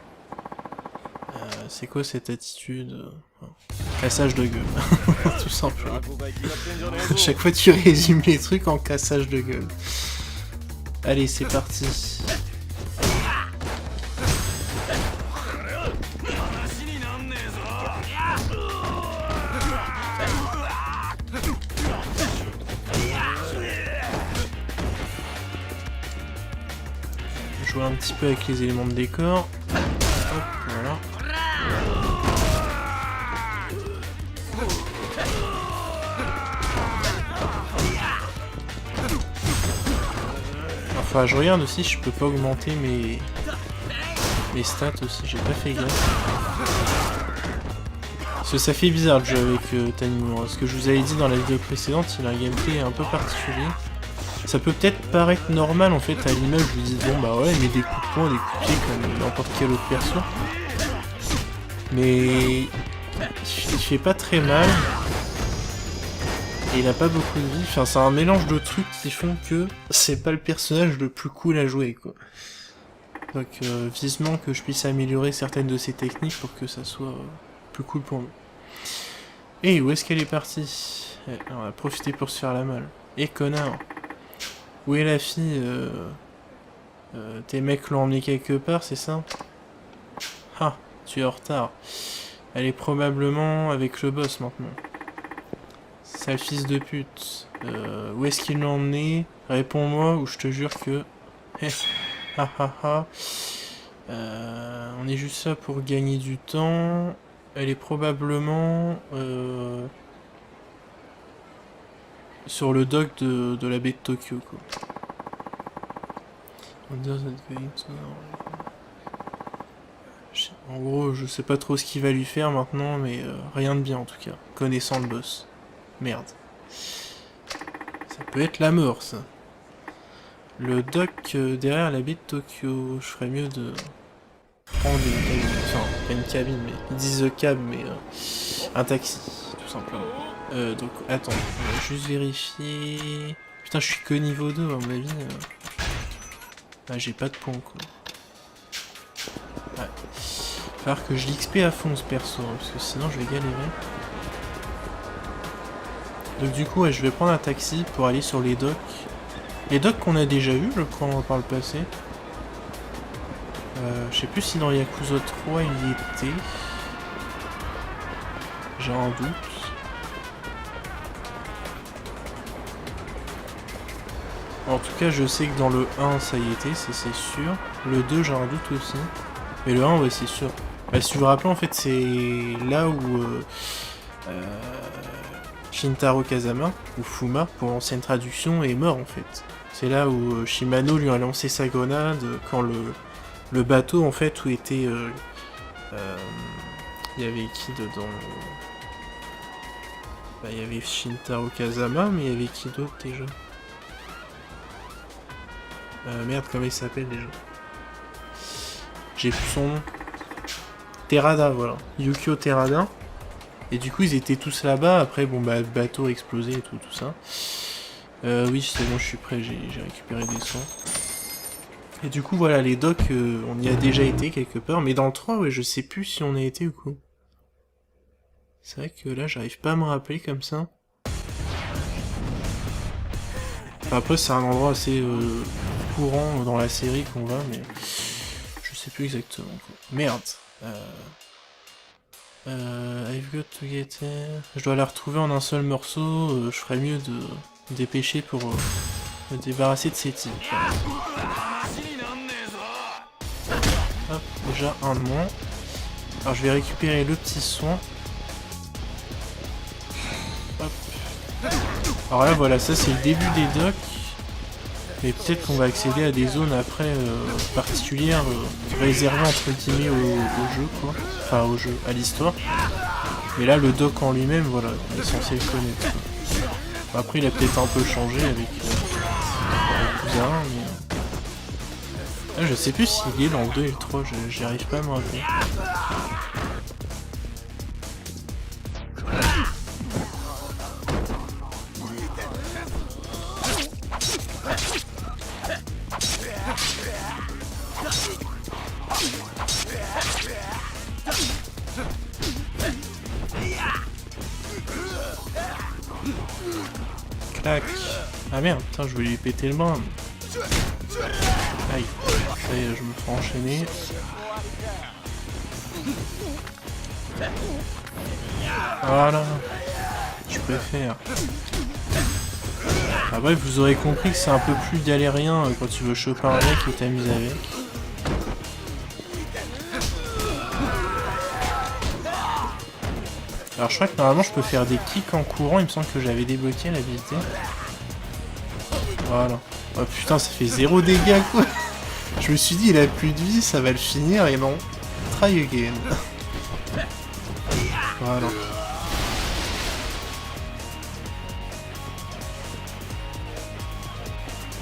C'est quoi cette attitude? Cassage de gueule. Tout simplement. À chaque fois tu résumes les trucs en cassage de gueule. Allez, c'est parti. Jouer un petit peu avec les éléments de décor. Hop, voilà. Enfin, je regarde aussi, je peux pas augmenter mes stats aussi, j'ai pas fait gaffe. Parce que ça fait bizarre le jeu avec Tanimura. Ce que je vous avais dit dans la vidéo précédente, il a un gameplay un peu particulier. Ça peut peut-être paraître normal en fait à l'image, vous dites bon bah ouais, mais des coups de poing, des coups de pied comme n'importe quel autre perso. Mais il fait pas très mal. Et il a pas beaucoup de vie, enfin c'est un mélange de trucs qui font que c'est pas le personnage le plus cool à jouer, quoi. Donc vivement que je puisse améliorer certaines de ces techniques pour que ça soit plus cool pour nous. Et où est-ce qu'elle est partie? On va profiter pour se faire la malle. Et connard! Où est la fille? Tes mecs l'ont emmené quelque part, c'est ça? Ah, tu es en retard. Elle est probablement avec le boss maintenant. Sale fils de pute. Où est-ce qu'ils l'ont emmené? Réponds-moi ou je te jure que... Ha ha ha. On est juste là pour gagner du temps. Elle est probablement... sur le dock de la baie de Tokyo, quoi. En gros, je sais pas trop ce qu'il va lui faire maintenant, mais rien de bien en tout cas, connaissant le boss. Merde. Ça peut être la mort, ça. Le dock derrière la baie de Tokyo, je ferais mieux de prendre une cabine, enfin, pas une cabine, mais ils disent the cab, mais un taxi, tout simplement. Donc, attends, on va juste vérifier... Putain, je suis que niveau 2, à mon avis. Ah, j'ai pas de points, quoi. Ouais. Il va falloir que je l'XP à fond, ce perso, hein, parce que sinon je vais galérer. Donc du coup, ouais, je vais prendre un taxi pour aller sur les docks. Les docks qu'on a déjà eu, je crois, par le passé. Je sais plus si dans Yakuza 3 il y était. J'ai un doute. En tout cas, je sais que dans le 1, ça y était, c'est sûr. Le 2, j'ai un doute aussi. Mais le 1, ouais, c'est sûr. Bah, si vous vous rappelez, en fait, c'est là où Shintaro Kazama, ou Fuma, pour l'ancienne traduction, est mort, en fait. C'est là où Shimano lui a lancé sa grenade, quand le bateau, en fait, où était... il y avait qui dedans? Bah, il y avait Shintaro Kazama, mais il y avait qui d'autre, déjà? Merde, comment il s'appelle déjà? J'ai plus son nom. Terada, voilà. Yukio Terada. Et du coup, ils étaient tous là-bas. Après, bon, bah, le bateau a explosé et tout ça. Oui, c'est bon, je suis prêt. J'ai récupéré des soins. Et du coup, voilà, les docks, on y a déjà été quelque part. Mais dans le 3, ouais, je sais plus si on y a été ou quoi. C'est vrai que là, j'arrive pas à me rappeler comme ça. Enfin, après, c'est un endroit assez... courant dans la série qu'on va, mais je sais plus exactement quoi. Merde. I've got to get there. Je dois la retrouver en un seul morceau. Je ferais mieux de me dépêcher pour me débarrasser de ces types. Hop, déjà un de moins. Alors je vais récupérer le petit soin. Hop. Alors là voilà, ça c'est le début des docks. Mais peut-être qu'on va accéder à des zones après particulières, réservées entre guillemets au jeu, quoi. Enfin au jeu, à l'histoire. Mais là, le dock en lui-même, voilà, on est censé le connaître, quoi. Bon, après, il a peut-être un peu changé avec Yakuza 1, mais... Là, je sais plus s'il est dans le 2 et le 3, j'y arrive pas à me rappeler. Clac. Ah merde, putain, je voulais lui péter le bras. Aïe. Ça y est, je me fais enchaîner. Voilà. Je préfère. Ah bref, vous aurez compris que c'est un peu plus galérien quand tu veux choper un mec et t'amuser avec. Alors je crois que normalement je peux faire des kicks en courant, il me semble que j'avais débloqué l'habilité. Voilà. Oh putain, ça fait 0 dégâts quoi. Je me suis dit il a plus de vie, ça va le finir et non. Try again. Voilà.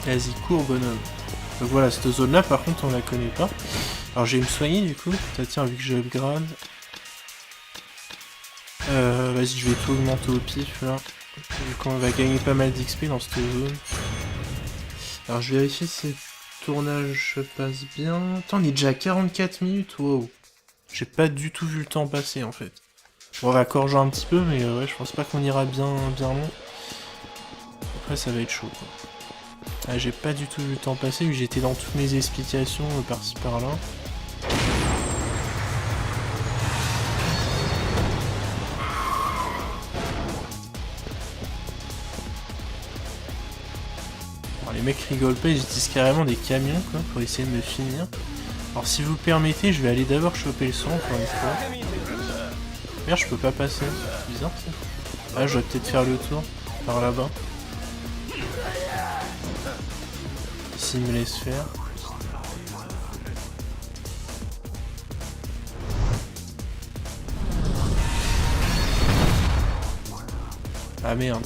Vas-y, cours bonhomme. Donc voilà, cette zone là par contre on la connaît pas. Alors je vais me soigner du coup. Tiens, vu que je upgrade. Vas-y, je vais tout augmenter au pif là. Vu qu'on va gagner pas mal d'XP dans cette zone. Alors je vérifie si le tournage se passe bien. Attends, on est déjà à 44 minutes, wow. J'ai pas du tout vu le temps passer en fait. Bon, on va corriger un petit peu, mais ouais, je pense pas qu'on ira bien long. Après ça va être chaud quoi. Ah, j'ai pas du tout vu le temps passer, vu que j'étais dans toutes mes explications par-ci par-là. Les mecs rigolent pas, ils utilisent carrément des camions quoi, pour essayer de me finir. Alors si vous permettez, je vais aller d'abord choper le son encore une fois. Merde, je peux pas passer, c'est bizarre ça. Ah, je vais peut-être faire le tour, par là-bas. S'il me laisse faire. Ah merde.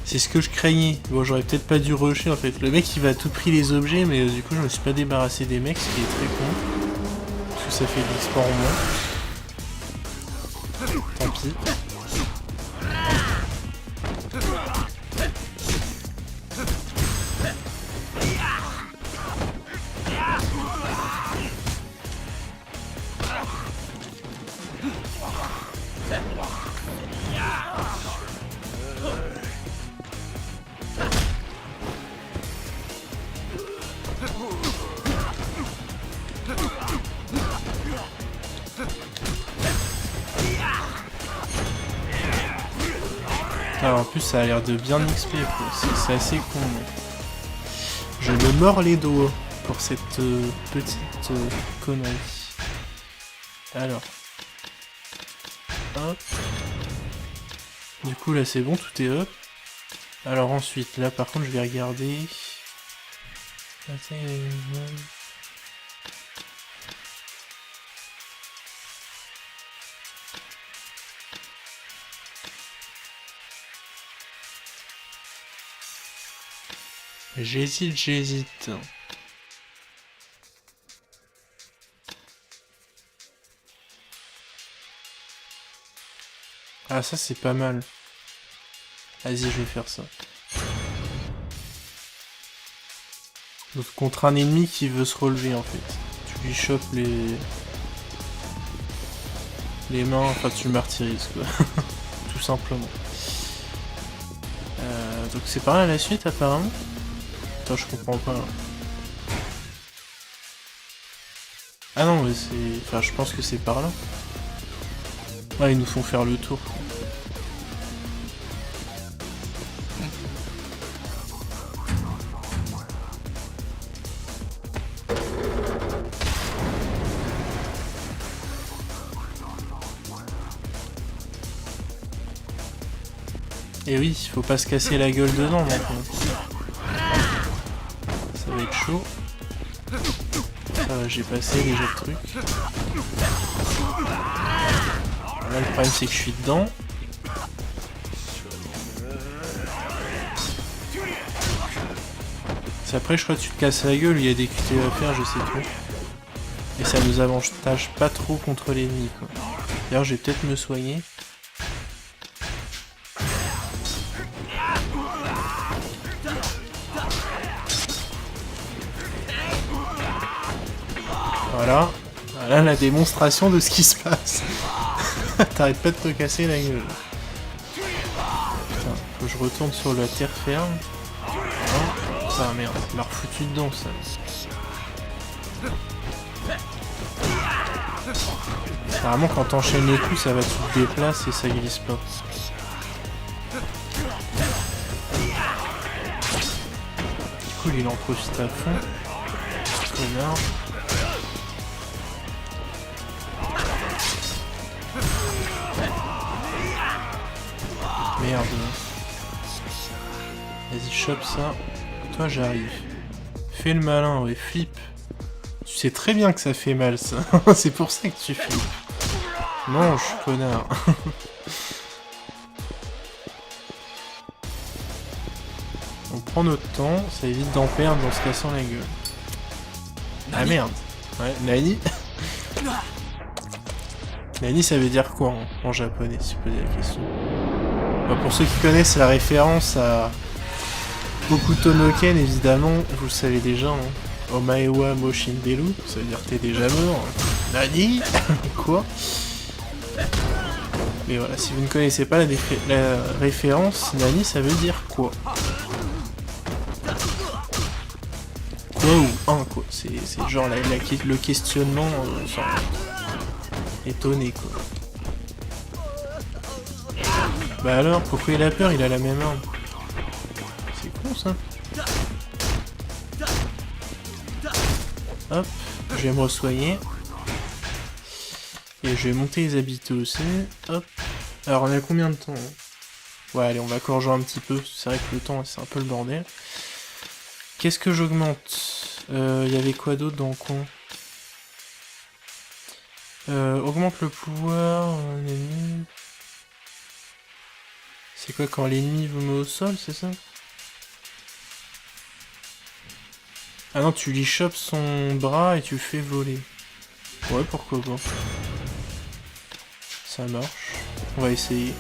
C'est ce que je craignais. Bon, j'aurais peut-être pas dû rusher en fait. Le mec il va à tout prix les objets, mais du coup je me suis pas débarrassé des mecs, ce qui est très con. Parce que ça fait de l'XP en moins. Tant pis. Alors en plus ça a l'air de bien XP quoi, c'est assez con. Mais... Je me mords les doigts pour cette petite connerie. Alors. Hop. Du coup là c'est bon, tout est up. Alors ensuite, là par contre je vais regarder... J'hésite. Ah ça c'est pas mal. Vas-y je vais faire ça. Donc contre un ennemi qui veut se relever en fait. Tu lui chopes les mains, enfin tu le martyrises quoi. Tout simplement. Donc c'est par là la suite apparemment. Attends je comprends pas. Ah non mais c'est... Enfin je pense que c'est par là. Ouais ils nous font faire le tour. Et oui, faut pas se casser la gueule dedans maintenant. Ça va être chaud. Ça va, j'ai passé déjà le truc. Là le problème c'est que je suis dedans. C'est après je crois que tu te casses la gueule, il y a des QTE à faire, je sais plus. Et ça nous avantage pas trop contre l'ennemi quoi. D'ailleurs je vais peut-être me soigner. Voilà la démonstration de ce qui se passe. T'arrêtes pas de te casser la gueule. Putain, faut que je retourne sur la terre ferme. Oh, ça merde, il m'a refoutu dedans ça. Apparemment quand t'enchaînes le coup ça va, tu te déplaces et ça glisse pas. Du coup il en profite à fond. Connard. Merde. Vas-y, chope ça. Toi, j'arrive. Fais le malin, ouais, flip. Tu sais très bien que ça fait mal, ça. C'est pour ça que tu flippes. Mange, connard. On prend notre temps, ça évite d'en perdre en se cassant la gueule. Ah merde. Ouais, Nani. Nani, ça veut dire quoi en japonais, si vous posez la question. Pour ceux qui connaissent la référence à Bokuto no Ken, évidemment, vous le savez déjà, hein. Omaewa Moshinberu, ça veut dire que t'es déjà mort. Nani. Quoi? Mais voilà, si vous ne connaissez pas la référence, Nani, ça veut dire quoi? Quoi ou un, quoi. C'est genre le questionnement étonné, quoi. Bah alors, pourquoi il a peur? Il a la même arme. C'est con ça. Hop, je vais me re-soigner. Et je vais monter les habiletés aussi. Hop. Alors on a combien de temps hein? Ouais, allez, on va corriger un petit peu. C'est vrai que le temps, c'est un peu le bordel. Qu'est-ce que j'augmente? Y avait quoi d'autre dans le coin? Augmente le pouvoir. Ennemi. C'est quoi quand l'ennemi vous met au sol, c'est ça? Ah non, tu lui chopes son bras et tu le fais voler. Ouais, pourquoi pas. Ça marche. On va essayer.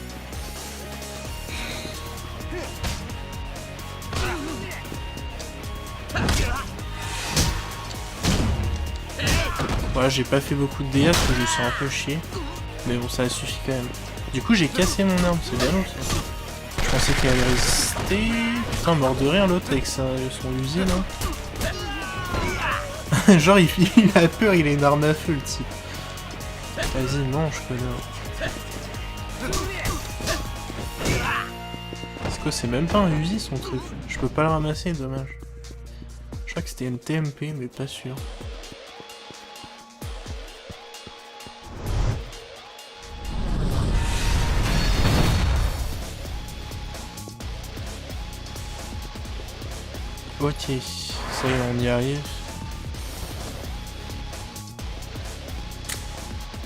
Voilà, j'ai pas fait beaucoup de dégâts parce que je me suis un peu chié. Mais bon, ça suffit quand même. Du coup, j'ai cassé mon arme, c'est bien long ça. Je pensais qu'elle allait résister. Putain, mort de rire l'autre avec son usine. Hein. Genre, il a peur, il a une arme à feu le type. Vas-y, mange, connard. Quoi, c'est même pas un Uzi son truc. Je peux pas le ramasser, dommage. Je crois que c'était une TMP, mais pas sûr. Ok, ça y est, on y arrive.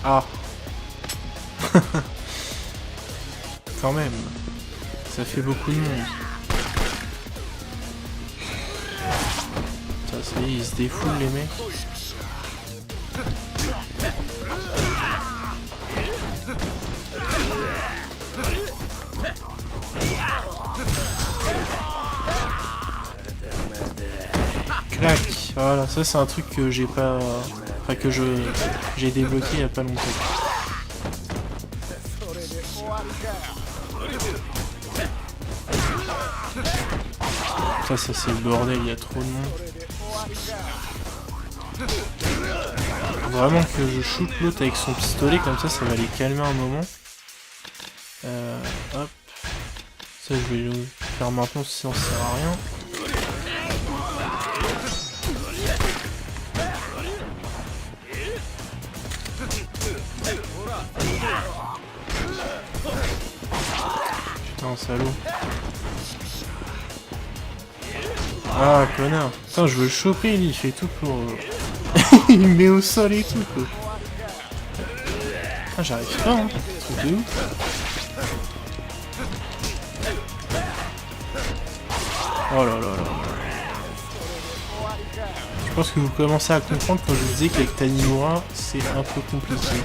Ah. Quand même. Ça fait beaucoup de monde. Ça y est, ils se défoulent les mecs. Clac. Voilà, ça c'est un truc que j'ai pas... Enfin que j'ai débloqué il y a pas longtemps. Ça c'est le bordel, il y a trop de monde. Vraiment que je shoot l'autre avec son pistolet, comme ça va les calmer un moment. Hop. Ça je vais le faire maintenant si ça sert à rien. Putain, salaud. Ah, connard. Putain, je veux le choper, lui, il fait tout pour... il me met au sol et tout, quoi. Ah, j'arrive pas, hein. Truc de ouf. Oh là là là. Je pense que vous commencez à comprendre quand je vous disais qu'avec Tanimura, c'est un peu compliqué.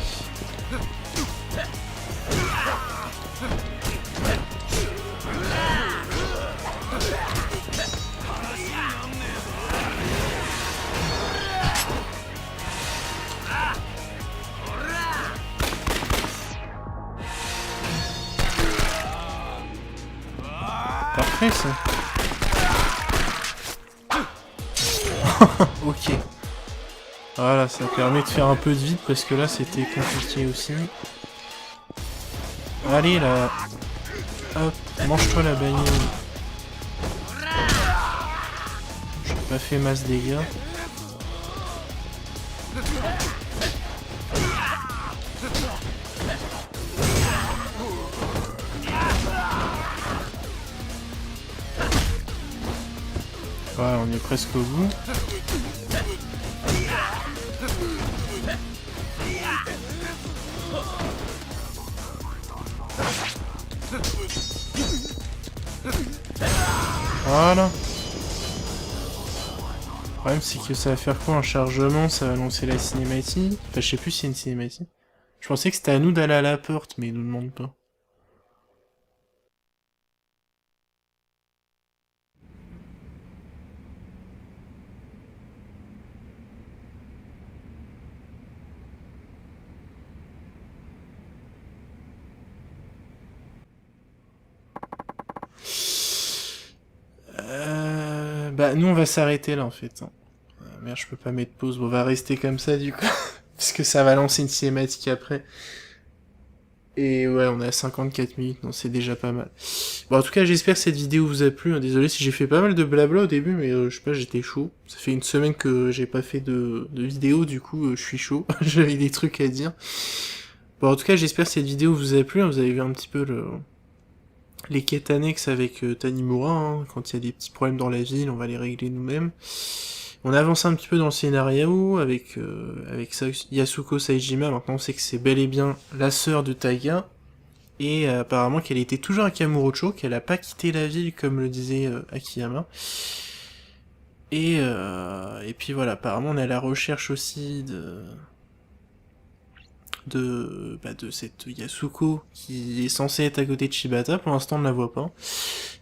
Parfait ça. Ok. Voilà, ça permet de faire un peu de vide parce que là c'était compliqué aussi. Allez là. Hop, mange-toi la bagnole. J'ai pas fait masse dégâts. Voilà, on est presque au bout. Voilà. Le problème c'est que ça va faire quoi un chargement, ça va lancer la cinématique. Enfin je sais plus si c'est une cinématique. Je pensais que c'était à nous d'aller à la porte, mais il nous demande pas. Bah nous on va s'arrêter là en fait. Merde, je peux pas mettre pause, bon, on va rester comme ça du coup. Parce que ça va lancer une cinématique après. Et ouais, on est à 54 minutes, non c'est déjà pas mal. Bon en tout cas j'espère que cette vidéo vous a plu, hein. Désolé si j'ai fait pas mal de blabla au début, mais je sais pas, j'étais chaud. Ça fait une semaine que j'ai pas fait de vidéo, du coup je suis chaud, j'avais des trucs à dire. Bon en tout cas j'espère que cette vidéo vous a plu, hein. Vous avez vu un petit peu les quêtes annexes avec Tanimura, hein. Quand il y a des petits problèmes dans la ville, on va les régler nous-mêmes. On avance un petit peu dans le scénario avec Yasuko Saejima. Maintenant on sait que c'est bel et bien la sœur de Taiga. Et apparemment qu'elle était toujours à Kamurocho, qu'elle a pas quitté la ville comme le disait Akiyama. Et puis voilà, apparemment on est à la recherche aussi de cette Yasuko qui est censée être à côté de Shibata. Pour l'instant on ne la voit pas.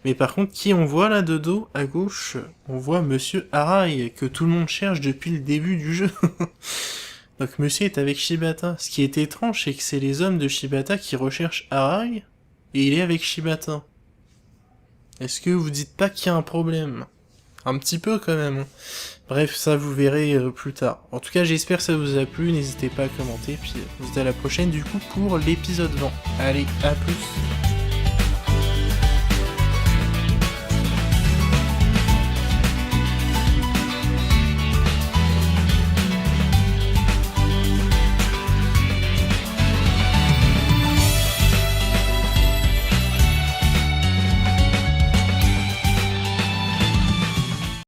Mais par contre, qui on voit là de dos, à gauche, on voit Monsieur Arai, que tout le monde cherche depuis le début du jeu. Donc Monsieur est avec Shibata. Ce qui est étrange, c'est que c'est les hommes de Shibata qui recherchent Arai, et il est avec Shibata. Est-ce que vous dites pas qu'il y a un problème? Un petit peu quand même. Bref, ça vous verrez plus tard. En tout cas, j'espère que ça vous a plu, n'hésitez pas à commenter, puis on se dit à la prochaine du coup pour l'épisode 20. Allez, à plus.